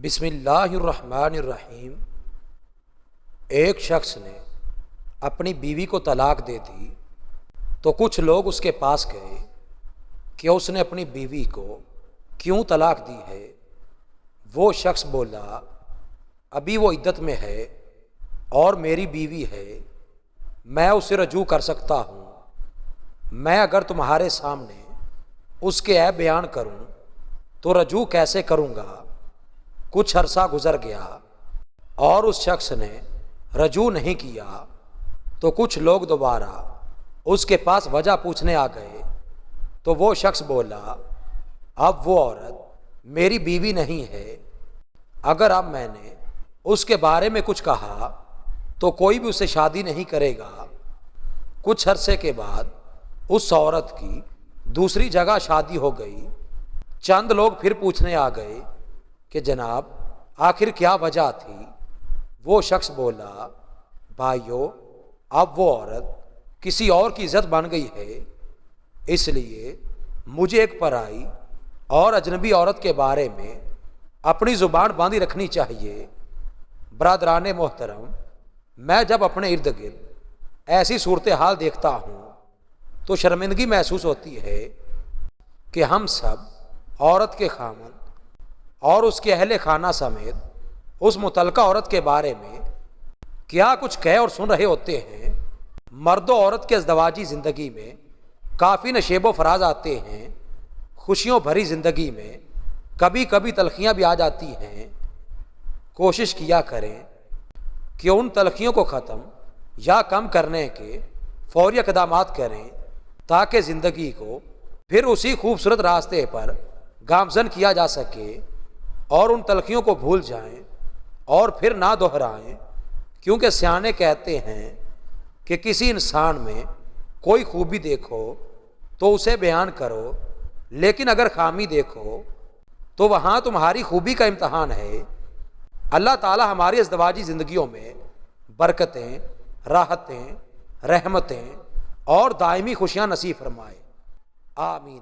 بسم اللہ الرحمن الرحیم۔ ایک شخص نے اپنی بیوی کو طلاق دے دی تو کچھ لوگ اس کے پاس گئے کہ اس نے اپنی بیوی کو کیوں طلاق دی ہے۔ وہ شخص بولا، ابھی وہ عدت میں ہے اور میری بیوی ہے، میں اسے رجوع کر سکتا ہوں۔ میں اگر تمہارے سامنے اس کے عیب بیان کروں تو رجوع کیسے کروں گا؟ کچھ عرصہ گزر گیا اور اس شخص نے رجوع نہیں کیا تو کچھ لوگ دوبارہ اس کے پاس وجہ پوچھنے آ گئے تو وہ شخص بولا، اب وہ عورت میری بیوی نہیں ہے، اگر اب میں نے اس کے بارے میں کچھ کہا تو کوئی بھی اسے شادی نہیں کرے گا۔ کچھ عرصے کے بعد اس عورت کی دوسری جگہ شادی ہو گئی۔ چند لوگ پھر پوچھنے آ گئے کہ جناب آخر کیا وجہ تھی؟ وہ شخص بولا، بھائیو، اب وہ عورت کسی اور کی عزت بن گئی ہے، اس لیے مجھے ایک پرائی اور اجنبی عورت کے بارے میں اپنی زبان باندھی رکھنی چاہیے۔ برادران محترم، میں جب اپنے ارد گرد ایسی صورتحال دیکھتا ہوں تو شرمندگی محسوس ہوتی ہے کہ ہم سب عورت کے خامند اور اس کے اہل خانہ سمیت اس متعلقہ عورت کے بارے میں کیا کچھ کہہ اور سن رہے ہوتے ہیں۔ مرد و عورت کے ازدواجی زندگی میں کافی نشیب و فراز آتے ہیں، خوشیوں بھری زندگی میں کبھی کبھی تلخیاں بھی آ جاتی ہیں۔ کوشش کیا کریں کہ ان تلخیوں کو ختم یا کم کرنے کے فوری اقدامات کریں تاکہ زندگی کو پھر اسی خوبصورت راستے پر گامزن کیا جا سکے اور ان تلخیوں کو بھول جائیں اور پھر نہ دہرائیں، کیونکہ سیانے کہتے ہیں کہ کسی انسان میں کوئی خوبی دیکھو تو اسے بیان کرو، لیکن اگر خامی دیکھو تو وہاں تمہاری خوبی کا امتحان ہے۔ اللہ تعالی ہماری ازدواجی زندگیوں میں برکتیں، راحتیں، رحمتیں اور دائمی خوشیاں نصیب فرمائے، آمین۔